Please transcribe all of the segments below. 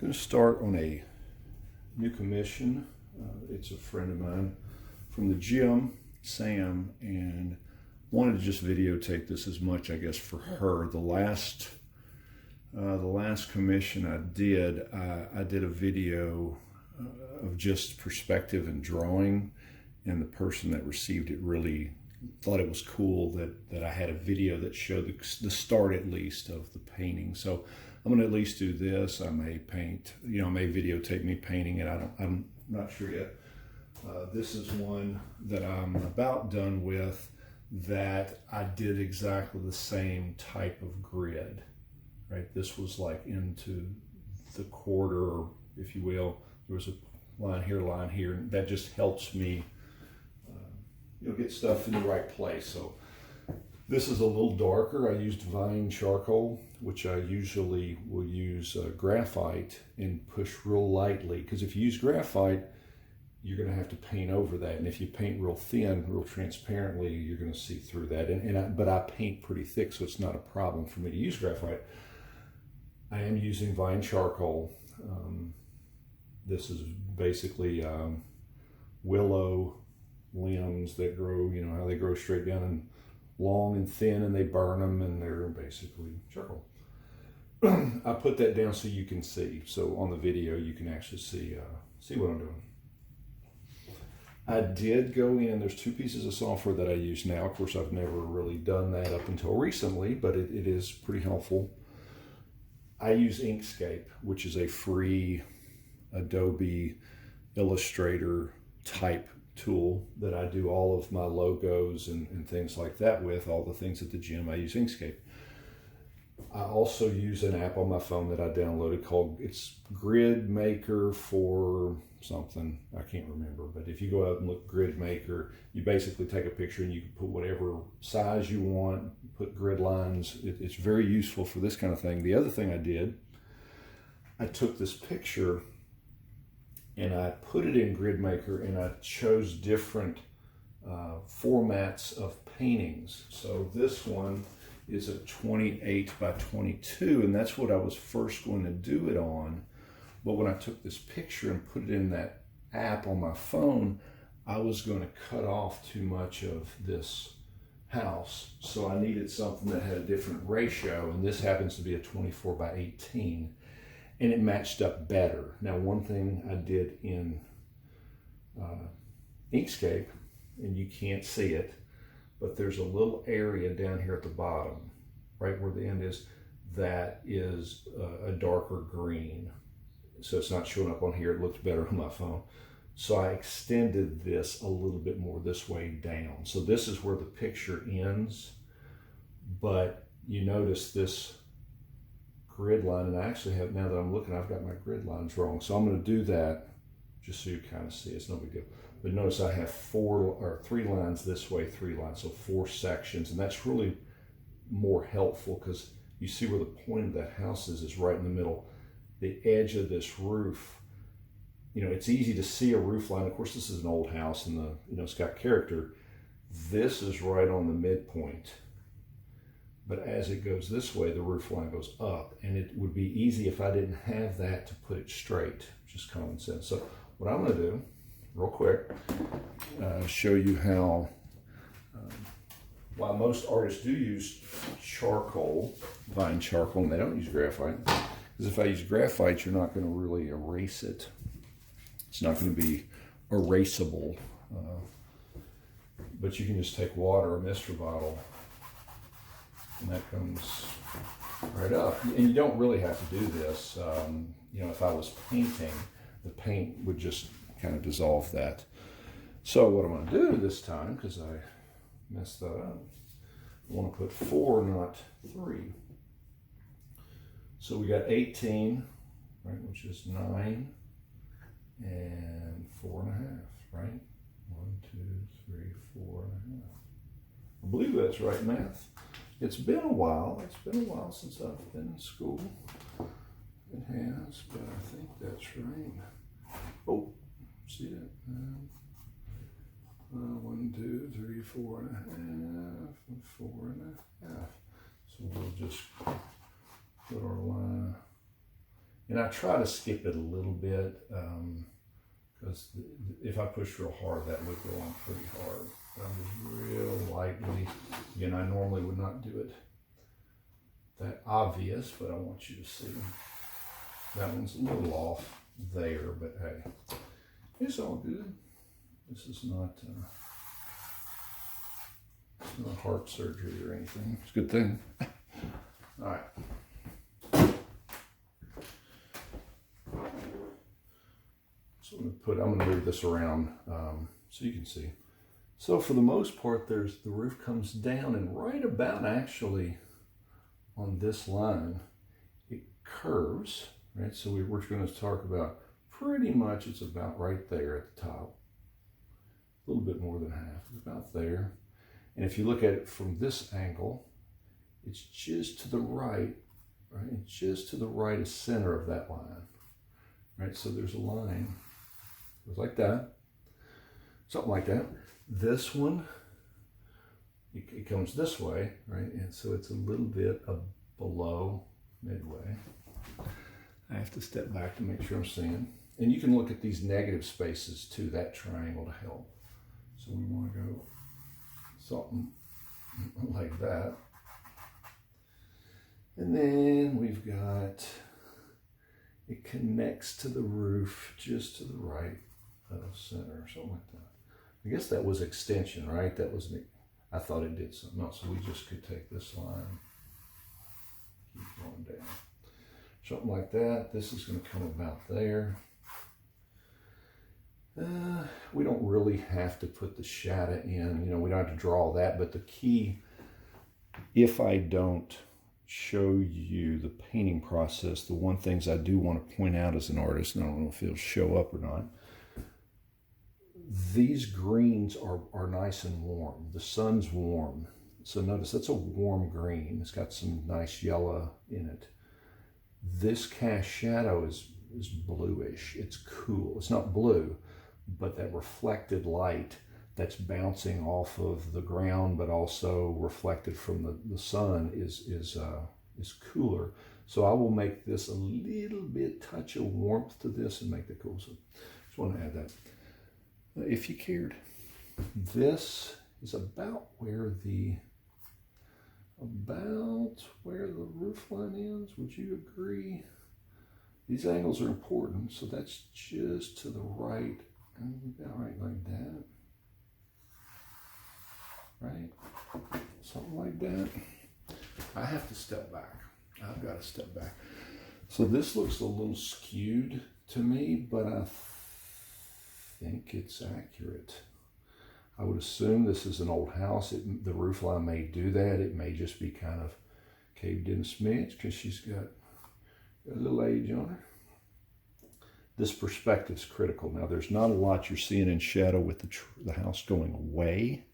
Going to start on a new commission. It's a friend of mine from the gym, Sam, and wanted to just videotape this as much, I guess, for her. The last commission I did a video of just perspective and drawing, and the person that received it really thought it was cool that I had a video that showed the start at least of the painting. So I'm going to at least do this. I may paint, I may videotape me painting it. I'm not sure yet. This is one that I'm about done with that I did exactly the same type of grid, right? This was like into the quarter, if you will. There was a line here, and that just helps me get stuff in the right place. So this is a little darker. I used vine charcoal, which I usually will use graphite and push real lightly, because if you use graphite, you're going to have to paint over that, and if you paint real thin, real transparently, you're going to see through that. But I paint pretty thick, so it's not a problem for me to use graphite. I am using vine charcoal. This is basically willow limbs that grow, how they grow straight down and long and thin, and they burn them, and they're basically charcoal. I put that down so you can see. So on the video, you can actually see what I'm doing. I did go in, there's two pieces of software that I use now. Of course, I've never really done that up until recently, but it is pretty helpful. I use Inkscape, which is a free Adobe Illustrator type tool that I do all of my logos and things like that with. All the things at the gym, I use Inkscape. I also use an app on my phone that I downloaded called, it's Grid Maker for something, I can't remember, but if you go out and look Grid Maker, you basically take a picture and you can put whatever size you want, put grid lines. It's very useful for this kind of thing. The other thing I did, I took this picture and I put it in Grid Maker, and I chose different formats of paintings. So this one is a 28 by 22, and that's what I was first going to do it on. But when I took this picture and put it in that app on my phone, I was going to cut off too much of this house. So I needed something that had a different ratio, and this happens to be a 24 by 18. And it matched up better. Now, one thing I did in Inkscape, and you can't see it, but there's a little area down here at the bottom, right where the end is, that is a darker green. So it's not showing up on here. It looks better on my phone. So I extended this a little bit more this way down. So this is where the picture ends, but you notice this grid line, and I actually have, now that I'm looking, I've got my grid lines wrong. So I'm going to do that just so you kind of see. It's no big deal. But notice I have three lines this way, three lines, so 4 sections, and that's really more helpful because you see where the point of that house is right in the middle. The edge of this roof, it's easy to see a roof line. Of course, this is an old house, and it's got character. This is right on the midpoint. But as it goes this way, the roof line goes up, and it would be easy if I didn't have that to put it straight, just common sense. So what I'm going to do, real quick, show you how, while most artists do use charcoal, vine charcoal, and they don't use graphite, because if I use graphite, you're not going to really erase it. It's not going to be erasable. But you can just take water, a mister bottle, and that comes right up. And you don't really have to do this. If I was painting, the paint would just kind of dissolve that. So what I'm going to do this time, because I messed that up, I want to put 4, not 3. So we got 18, right, which is 9 and 4.5, right? 1, 2, 3, 4.5. I believe that's right math. It's been a while. It's been a while since I've been in school. It has, but I think that's right. Oh, see that? 1, 2, 3, 4.5, and 4.5. So we'll just put our line And I try to skip it a little bit because if I push real hard, that would go on pretty hard. But I'm just real lightly. Again, I normally would not do it that obvious, but I want you to see. That one's a little off there, but hey, it's all good. This is not, it's not heart surgery or anything. It's a good thing. All right. So I'm gonna move this around so you can see. So for the most part, the roof comes down, and right about actually on this line, it curves, right? So we're going to talk about pretty much it's about right there at the top. A little bit more than half, it's about there. And if you look at it from this angle, it's just to the right, right? It's just to the right of center of that line, right? So there's a line, goes like that, something like that. This one, it comes this way, right? And so it's a little bit below midway. I have to step back to make sure I'm seeing. And you can look at these negative spaces too, that triangle to help. So we want to go something like that. And then we've got, it connects to the roof just to the right of center, something like that. I guess that was extension, right? That was, I thought it did something else. So we just could take this line, keep going down. Something like that. This is going to come about there. We don't really have to put the shadow in. You know, we don't have to draw that. But the key, if I don't show you the painting process, the one things I do want to point out as an artist, and I don't know if it'll show up or not, these greens are nice and warm. The sun's warm. So notice that's a warm green. It's got some nice yellow in it. This cast shadow is bluish. It's cool. It's not blue, but that reflected light that's bouncing off of the ground, but also reflected from the sun is cooler. So I will make this a little bit touch of warmth to this and make it cool. So just want to add that. If you cared, this is about where the roof line ends. Would you agree? These angles are important, so that's just to the right, and about right like that, right? Something like that. I have to step back. I've got to step back. So this looks a little skewed to me, but I think it's accurate. I would assume this is an old house. The roof line may do that. It may just be kind of caved in a smidge because she's got a little age on her. This perspective is critical. Now, there's not a lot you're seeing in shadow with the house going away,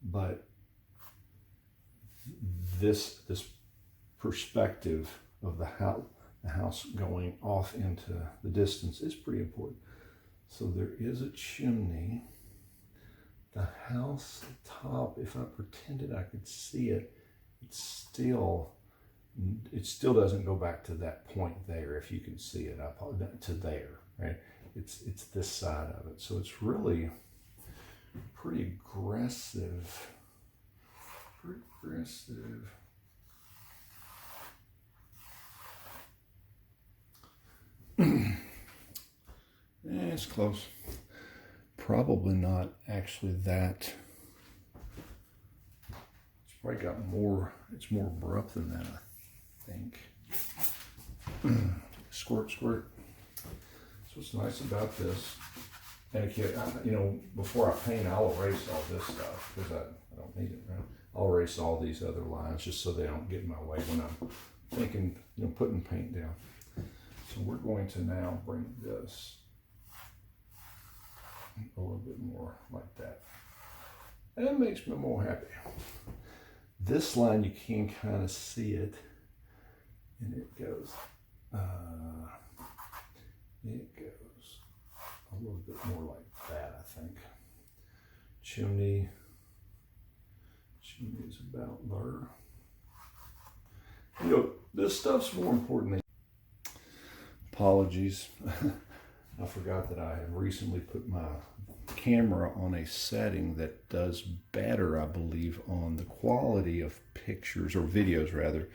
but this perspective of the house going off into the distance is pretty important. So there is a chimney. The house at the top, if I pretended I could see it, it still doesn't go back to that point there. If you can see it, to there, right? It's this side of it. So it's really pretty aggressive. Pretty aggressive. It's close. Probably not actually that. It's probably got more, it's more abrupt than that, I think. Squirt, squirt. So what's nice about this, and again, you know, before I paint, I'll erase all this stuff because I don't need it, right? I'll erase all these other lines just so they don't get in my way when I'm thinking, you know, putting paint down. So we're going to now bring this a little bit more like that. And that makes me more happy. This line, you can kind of see it, and it goes a little bit more like that, I think. Chimney is about there. You know, this stuff's more important than. apologies. I forgot that I have recently put my camera on a setting that does better, I believe, on the quality of pictures, or videos rather,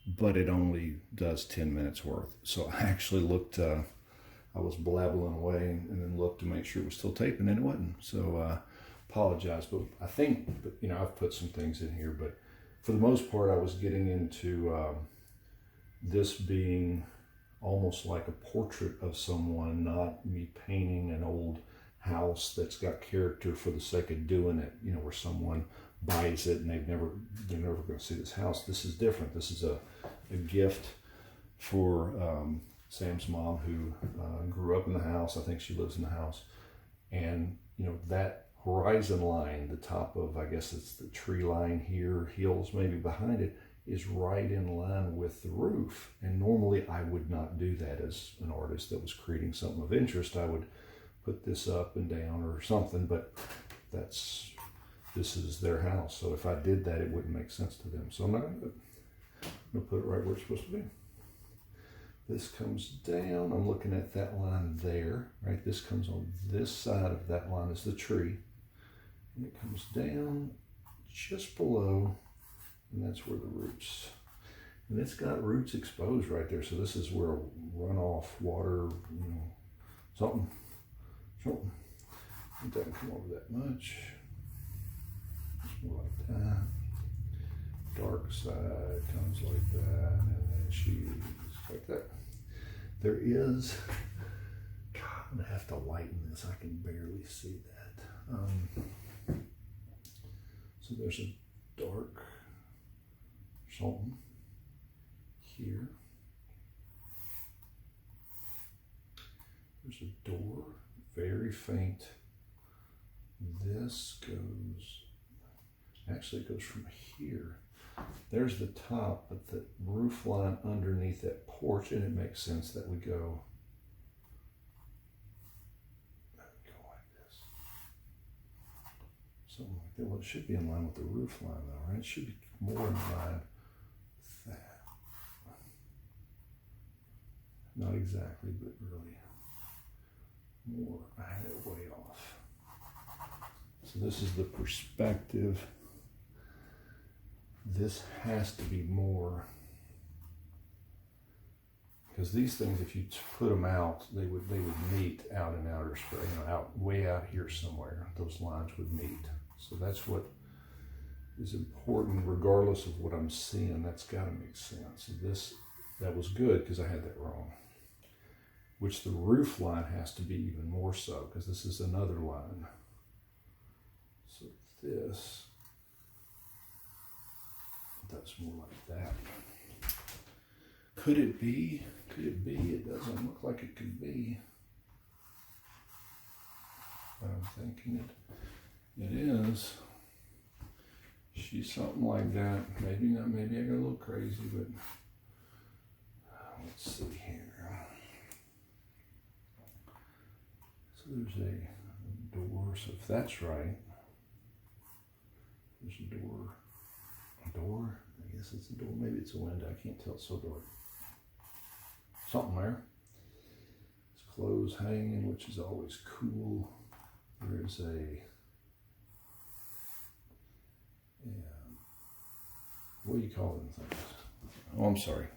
but it only does 10 minutes worth. So I actually looked, I was blabbling away and then looked to make sure it was still taping, and it wasn't. So apologize, but I think, you know, I've put some things in here, but for the most part, I was getting into this being almost like a portrait of someone, not me painting an old house that's got character for the sake of doing it, you know, where someone buys it and they're never going to see this house. This is different. This is a gift for Sam's mom, who grew up in the house. I think she lives in the house. And, you know, that horizon line, the top of, I guess it's the tree line here, hills maybe behind it, is right in line with the roof. And normally I would not do that as an artist that was creating something of interest. I would put this up and down or something, but this is their house. So if I did that, it wouldn't make sense to them. So I'm not going to do it. I'm going to put it right where it's supposed to be. This comes down. I'm looking at that line there, right? This comes on this side of that line is the tree. And it comes down just below, and that's where the roots. And it's got roots exposed right there. So this is where runoff water, you know, something. It doesn't come over that much. It's more like that. Dark side comes like that, and then she's like that. There is, God, I'm gonna have to lighten this. I can barely see that. So there's a dark something here. There's a door, very faint. This goes, actually it goes from here. There's the top, but the roof line underneath that porch, and it makes sense that we go like this. Something like that. Well, it should be in line with the roof line though, right? It should be more in line with that. Not exactly, but really more. I had it way off. So this is the perspective. This has to be more, because these things, if you put them out, they would meet out in outer space, you know, way out here somewhere. Those lines would meet. So that's what is important, regardless of what I'm seeing. That's got to make sense. That was good because I had that wrong. Which the roof line has to be even more so, because this is another line. So this. That's more like that. Could it be? Could it be? It doesn't look like it could be. But I'm thinking it is. She's something like that. Maybe not. Maybe I got a little crazy, but let's see here. So there's a door. So if that's right, there's a door. Door, I guess it's a door, maybe it's a window, I can't tell, it's so dark. Something there. It's clothes hanging, which is always cool. There's a, what do you call them things? Oh, I'm sorry.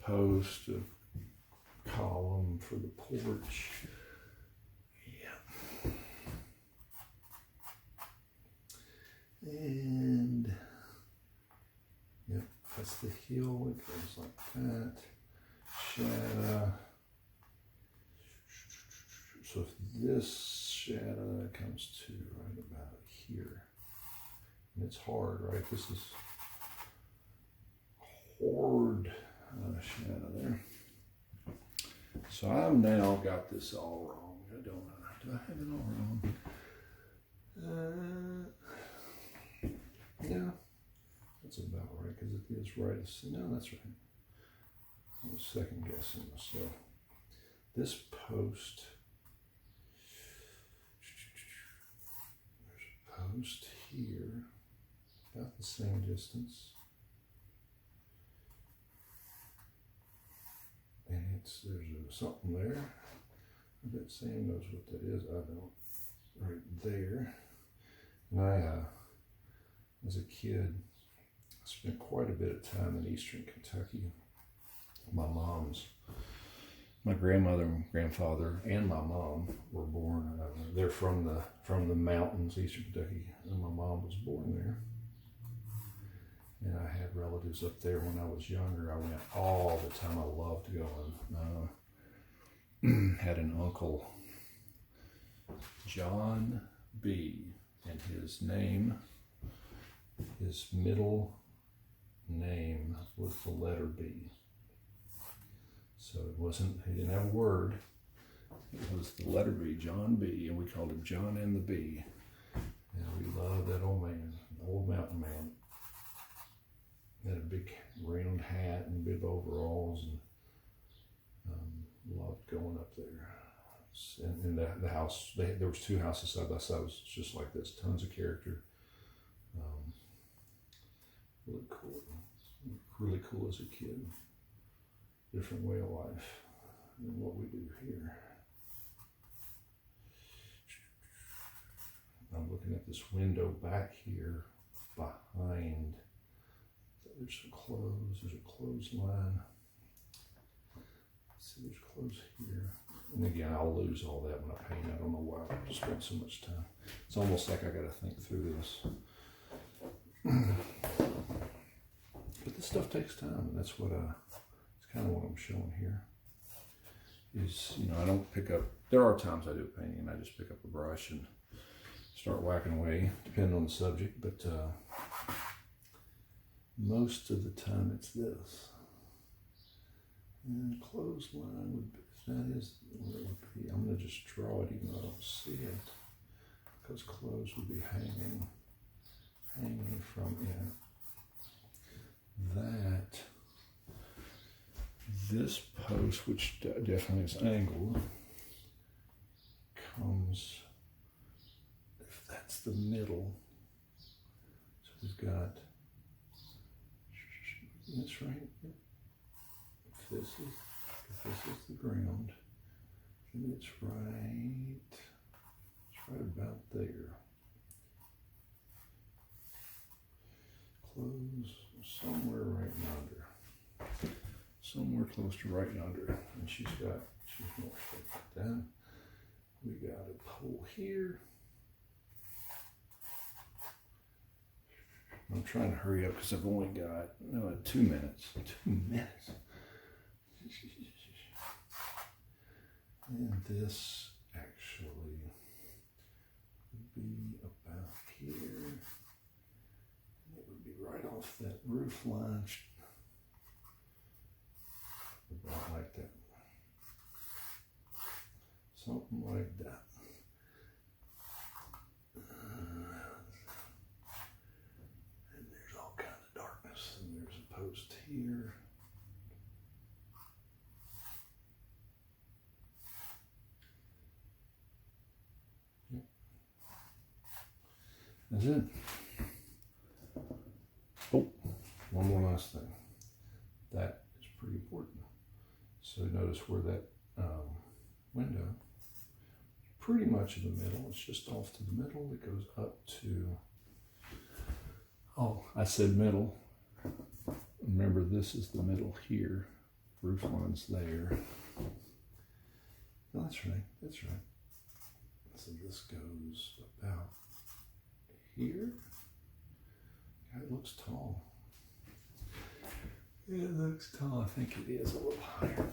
Post, a column for the porch. And yep, that's the heel. It goes like that. Shadow. So if this shadow comes to right about here, and it's hard, right? This is hard shadow there. So I've now got this all wrong. I don't know. Do I have it all wrong? Yeah, that's about right, because it is right. No, that's right. I was second guessing myself. This post, there's a post here, about the same distance. There's something there. I bet Sam knows what that is. I don't. Right there. And I, as a kid, spent quite a bit of time in eastern Kentucky. My grandmother and grandfather and my mom were born. They're from the mountains, eastern Kentucky, and my mom was born there. And I had relatives up there when I was younger. I went all the time. I loved going. Had an uncle, John B., and his middle name was the letter B. So he didn't have a word. It was the letter B, John B., and we called him John and the B. And we loved that old man, the old mountain man. He had a big round hat and big overalls, and loved going up there. And the house, there was 2 houses side by side. It was just like this, tons of character. Really cool as a kid. Different way of life than what we do here. I'm looking at this window back here behind. There's some clothes. There's a clothesline. See, there's clothes here. And again, I'll lose all that when I paint. I don't know why I spent so much time. It's almost like I got to think through this. But this stuff takes time, and that's what it's kind of what I'm showing here. Is, I don't pick up. There are times I do painting, and I just pick up a brush and start whacking away, depending on the subject. But most of the time, it's this. And clothesline would be, that is what it would be. I'm going to just draw it even though I don't see it, because clothes would be hanging from it. This post, which definitely is angled, comes, if that's the middle, so we've got, that's right. If this is the ground, then it's right about there. Close somewhere right yonder. Somewhere close to right yonder. And she's more like that. We got a pole here. I'm trying to hurry up because I've only got 2 minutes. 2 minutes. And this actually would be about here. And it would be right off that roof line. About like that. Something like that. And there's all kind of darkness. And there's a post here. Yep. That's it. Oh, one more last thing. That is pretty important. So notice where that window, pretty much in the middle, it's just off to the middle. It goes up to, I said middle. Remember, this is the middle here. Roof line's there. No, that's right. So this goes about here. God, it looks tall. It looks tall. I think it is a little higher than that.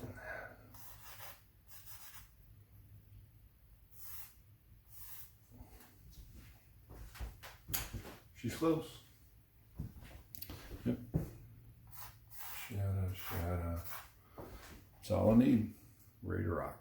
She's close. Yep. Shadow. That's all I need. Ready to rock.